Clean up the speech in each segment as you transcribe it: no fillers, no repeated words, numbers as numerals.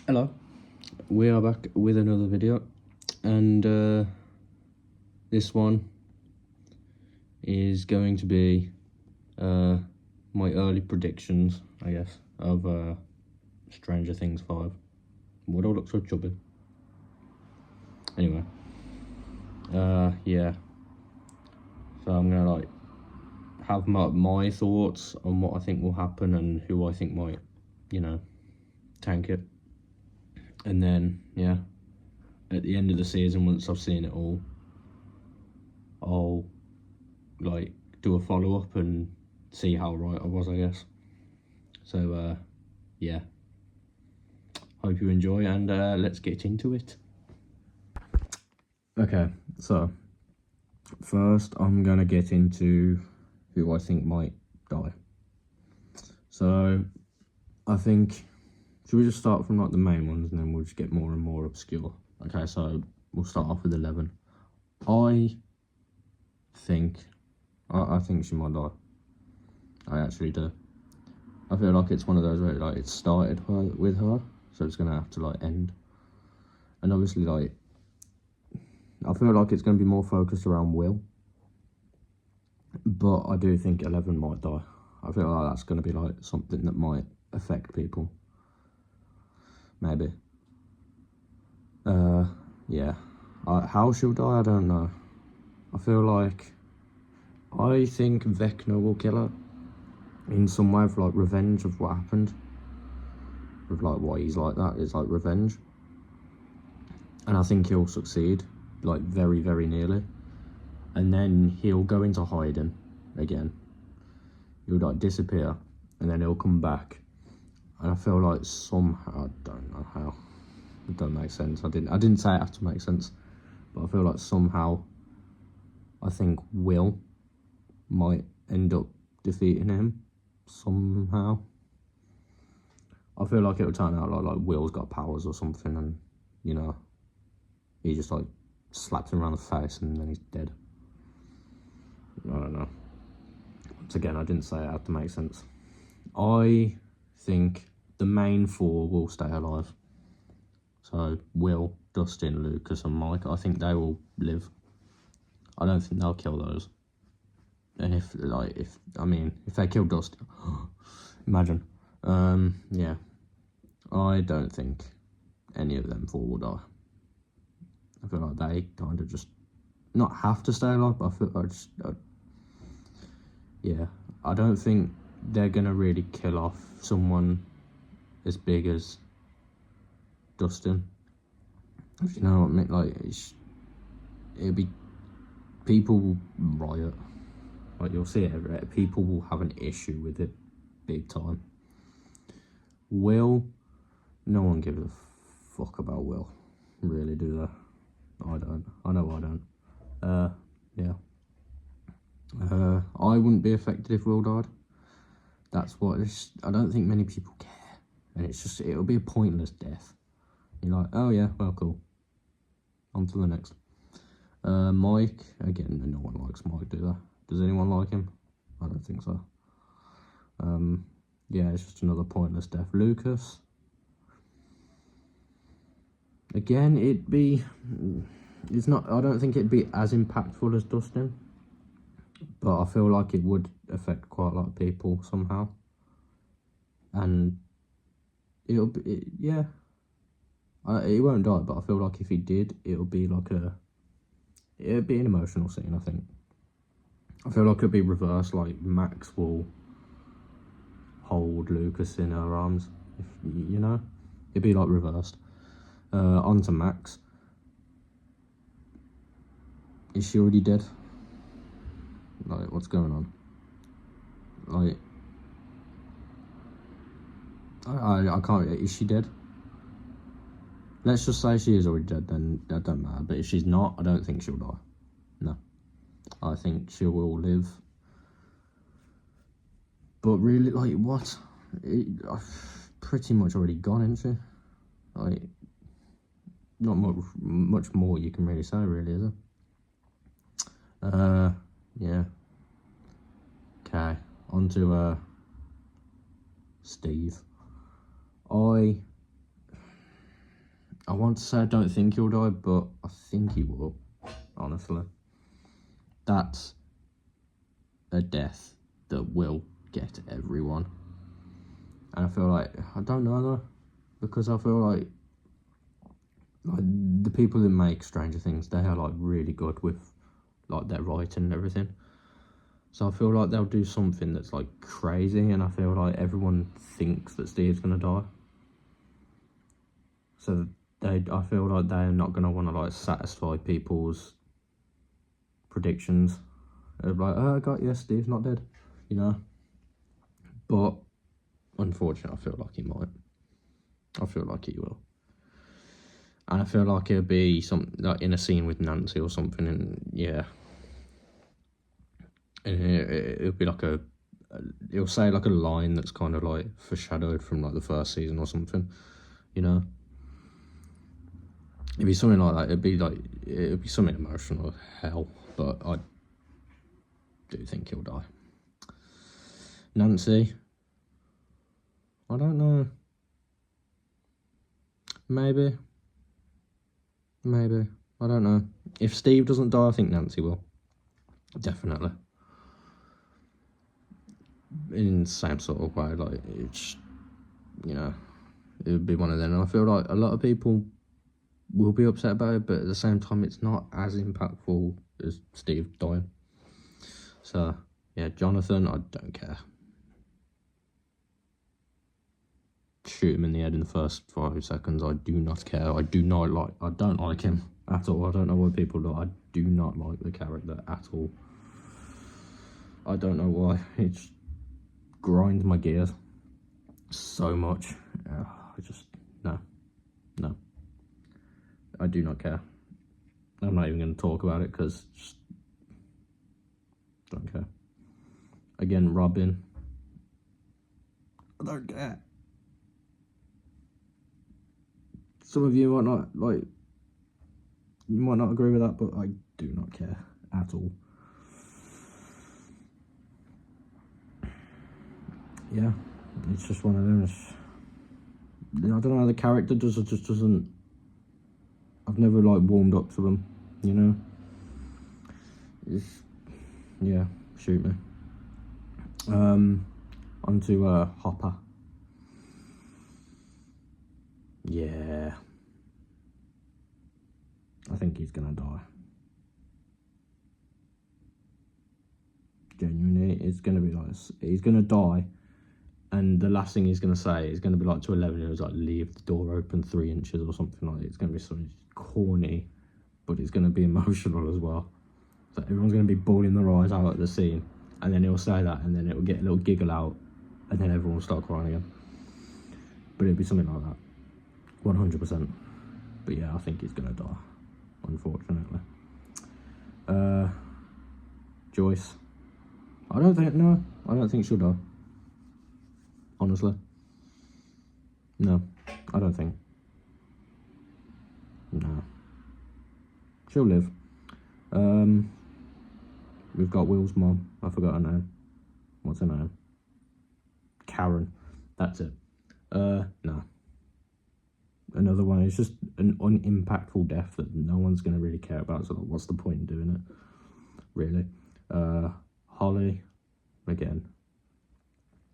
Hello, we are back with another video, and this one is going to be my early predictions, I guess, of Stranger Things 5. Would I look so chubby? Anyway, yeah, so I'm gonna have my thoughts on what I think will happen and who I think might, tank it. And then, yeah, at the end of the season, once I've seen it all, I'll do a follow-up and see how right I was, I guess. So yeah, hope you enjoy, and let's get into it. Okay, so first I'm gonna get into who I think might die. So I think, should we just start from the main ones and then we'll just get more and more obscure? Okay, so we'll start off with 11. I think she might die. I actually do. I feel like it's one of those where it started with her, so it's gonna have to end. And obviously I feel like it's gonna be more focused around Will. But I do think 11 might die. I feel like that's gonna be something that might affect people. Maybe. Yeah. How she'll die, I don't know. I think Vecna will kill her in some way for revenge of what happened. With why he's like that, it's revenge. And I think he'll succeed, very, very nearly. And then he'll go into hiding again. He'll disappear, and then he'll come back. And I feel like somehow, I don't know how, it don't make sense. I didn't say it had to make sense, but I feel like somehow, I think Will might end up defeating him somehow. I feel like it'll turn out like Will's got powers or something, and he just slaps him around the face and then he's dead. I don't know. Once again, I didn't say it had to make sense. I think the main four will stay alive. So Will, Dustin, Lucas and Mike, I think they will live. I don't think they'll kill those. And if they kill Dustin, imagine. Yeah. I don't think any of them four will die. I feel like they kind of just not have to stay alive, but I feel yeah, I don't think they're gonna really kill off someone as big as Dustin. If you know what I mean, it'll be, people will riot. You'll see it everywhere. People will have an issue with it, big time. Will, no one gives a fuck about Will, really, do they? I don't. I know I don't. Yeah. I wouldn't be affected if Will died. That's what I don't think many people care, and it'll be a pointless death. You're like, oh yeah, well, cool. On to the next. Mike, again, no one likes Mike, do they? Does anyone like him? I don't think so. Yeah, it's just another pointless death. Lucas, again, I don't think it'd be as impactful as Dustin, but I feel like it would affect quite a lot of people somehow. And he won't die, but I feel like if he did, it'll be it'd be an emotional scene, I think. I feel like it'd be reversed, Max will hold Lucas in her arms, it'd be reversed. On to Max. Is she already dead? What's going on? I can't, is she dead? Let's just say she is already dead, then that don't matter. But if she's not, I don't think she'll die. No. I think she will live. But really, what? Pretty much already gone, isn't she? Not much more you can really say, really, is it? Yeah. Okay, on to Steve. I want to say I don't think he'll die, but I think he will, honestly. That's a death that will get everyone. And I feel like, I don't know though, because I feel like the people that make Stranger Things, they are like really good with like their writing and everything. So I feel like they'll do something that's like crazy, and I feel like everyone thinks that Steve's gonna die. So I feel like they're not gonna want to like satisfy people's predictions. They're like, oh, I got you, Steve's not dead, you know. But unfortunately, I feel like he might. I feel like he will. And I feel like it'll be something like in a scene with Nancy or something, and yeah. And it'll be like it'll say like a line that's kind of like foreshadowed from like the first season or something, you know. It'd be something like that. It'd be something emotional, hell. But I do think he'll die. Nancy, I don't know. Maybe. I don't know. If Steve doesn't die, I think Nancy will. Definitely. In the same sort of way, like, it's, you know, it would be one of them. And I feel like a lot of people will be upset about it, but at the same time, it's not as impactful as Steve dying. So, yeah, Jonathan, I don't care. Shoot him in the head in the first 5 seconds. I do not care. I don't like him at all. I don't know what people do. I do not like the character at all. I don't know why. It just grinds my gears so much. I just, no. I do not care. I'm not even going to talk about it because just don't care. Again, Robin, I don't care. Some of you might not you might not agree with that, but I do not care at all. Yeah, it's just one of them. I don't know, the character just doesn't. I've never like warmed up to them, you know. Yeah, shoot me. Onto Hopper. Yeah, I think he's gonna die. Genuinely, it's gonna be like, he's gonna die, and the last thing he's gonna say is gonna be like to 11 years, like, leave the door open 3 inches or something like that. It's gonna be something corny, but it's gonna be emotional as well. So everyone's gonna be bawling their eyes out at the scene, and then he'll say that, and then it'll get a little giggle out, and then everyone will start crying again. But it'll be something like that, 100%. But yeah, I think he's gonna die, unfortunately. Joyce, I don't think she'll die. Honestly, no, I don't think. No, she'll live. We've got Will's mom. I forgot her name. What's her name? Karen. That's it. No. Another one. It's just an unimpactful death that no one's gonna really care about. So like, what's the point in doing it? Really. Holly. Again,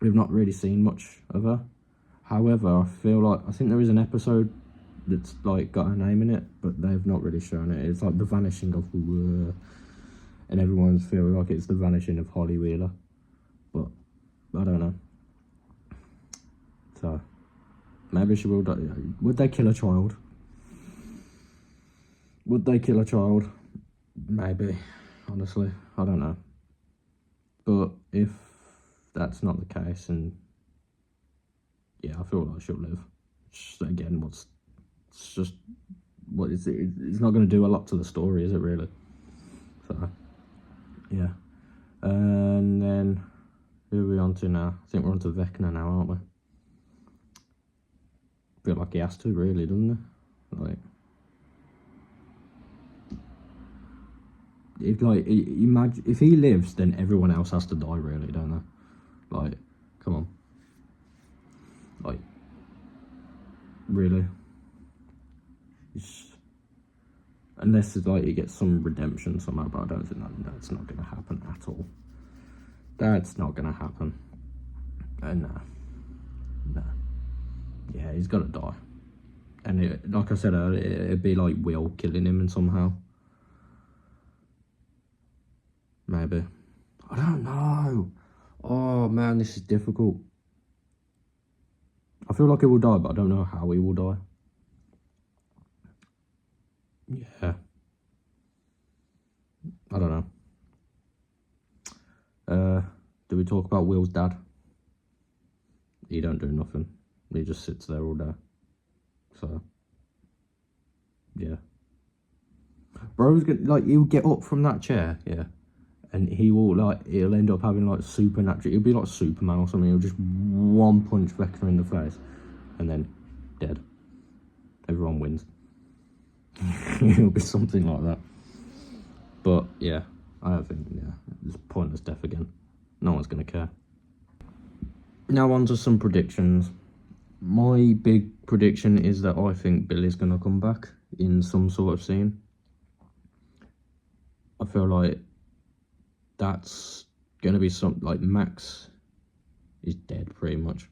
we've not really seen much of her. However, I think there is an episode that's like got her name in it, but they've not really shown it. It's like the vanishing of, and everyone's feeling like it's the vanishing of Holly Wheeler, but I don't know. So maybe she will die. Would they kill a child? Maybe. Honestly, I don't know. But if that's not the case, and yeah, I feel like she'll live. Just, again, what is it? It's not going to do a lot to the story, is it really? So yeah. And then who are we on to now? I think we're on to Vecna now, aren't we? Feel like he has to, really, doesn't he? Like, imagine if he lives, then everyone else has to die, really, don't they? Like, come on. Like, really? Unless it's like he gets some redemption somehow, but I don't think that's not going to happen at all. That's not going to happen. No. Yeah, he's got to die. And like I said earlier, it'd be like Will killing him and somehow. Maybe. I don't know. Oh man, this is difficult. I feel like he will die, but I don't know how he will die. Yeah. I don't know. Do we talk about Will's dad? He don't do nothing. He just sits there all day. So, yeah. Bro's gonna, like, he'll get up from that chair, yeah. And he'll end up having, like, supernatural, he'll be like Superman or something. He'll just one punch Vecna in the face. And then, dead. Everyone wins. It'll be something like that. But, yeah. I don't think, yeah. It's pointless death again. No one's gonna care. Now on to some predictions. My big prediction is that I think Billy's gonna come back in some sort of scene. I feel like that's gonna be like Max is dead pretty much.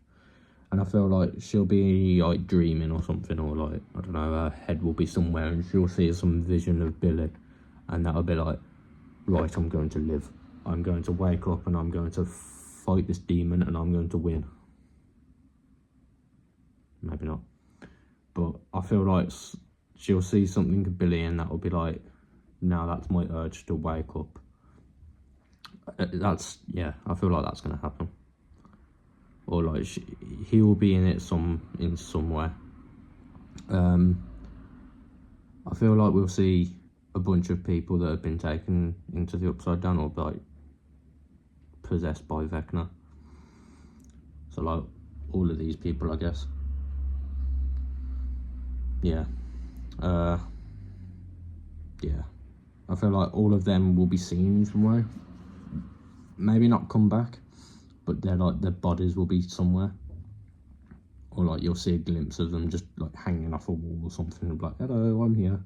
And I feel like she'll be like dreaming or something, or like, I don't know, her head will be somewhere and she'll see some vision of Billy. And that'll be like, right, I'm going to live. I'm going to wake up and I'm going to fight this demon and I'm going to win. Maybe not. But I feel like she'll see something of Billy and that'll be like, now that's my urge to wake up. Yeah, I feel like that's going to happen. Or like, he will be in it in some way. I feel like we'll see a bunch of people that have been taken into the Upside Down or like possessed by Vecna. So like all of these people, I guess. Yeah. Yeah. I feel like all of them will be seen somewhere. Maybe not come back, but their bodies will be somewhere. Or like you'll see a glimpse of them just like hanging off a wall or something and be like, hello, I'm here.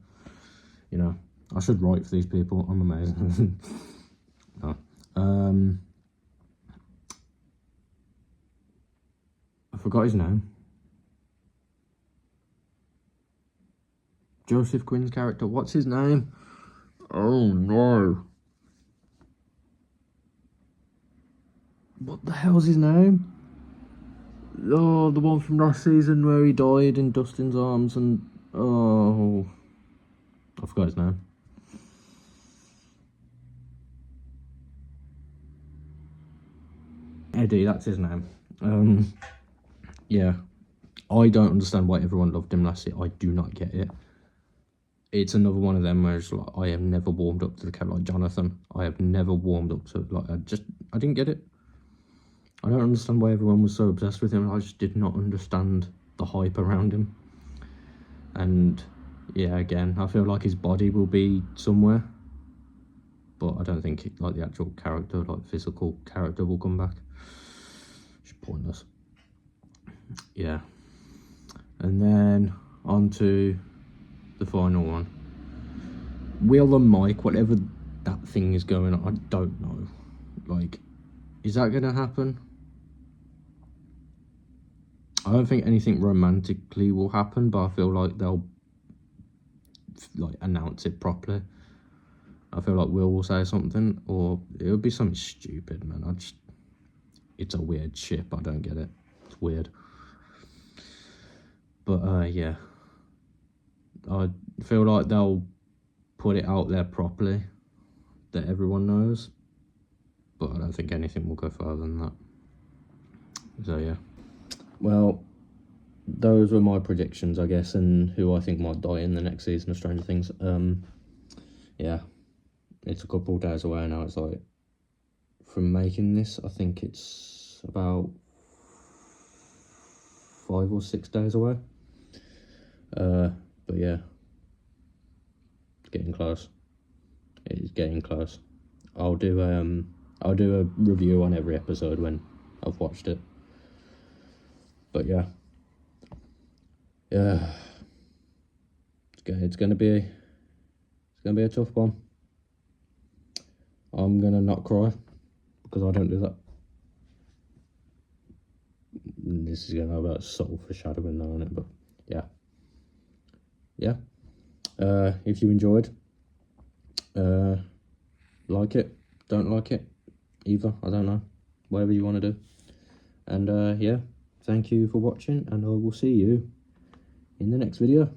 You know, I should write for these people. I'm amazing. No. I forgot his name. Joseph Quinn's character. What's his name? Oh no. What the hell's his name? Oh, the one from last season where he died in Dustin's arms and... Oh... I forgot his name. Eddie, that's his name. Yeah. I don't understand why everyone loved him last year. I do not get it. It's another one of them where it's like, I have never warmed up to the character like Jonathan. I have never warmed up to it. Like, I didn't get it. I don't understand why everyone was so obsessed with him. I just did not understand the hype around him. And yeah, again, I feel like his body will be somewhere, but I don't think like the actual character, like physical character, will come back. It's pointless. Yeah. And then on to the final one. Will and Mike, whatever that thing is going on, I don't know. Like, is that gonna happen? I don't think anything romantically will happen, but I feel like they'll like announce it properly. I feel like Will say something, or it'll be something stupid, man. It's a weird ship. I don't get it. It's weird. But yeah, I feel like they'll put it out there properly that everyone knows, but I don't think anything will go further than that. So yeah. Well, those were my predictions, I guess, and who I think might die in the next season of Stranger Things. Yeah, it's a couple of days away now. It's like, from making this, I think it's about 5 or 6 days away. But yeah, it's getting close. It's getting close. I'll do a review on every episode when I've watched it. But yeah, it's gonna be It's going to be a tough one. I'm going to not cry because I don't do that. This is going to have a subtle foreshadowing now, isn't it? But yeah. Yeah. If you enjoyed, like it, don't like it, either, I don't know, whatever you want to do. And yeah, thank you for watching, and I will see you in the next video.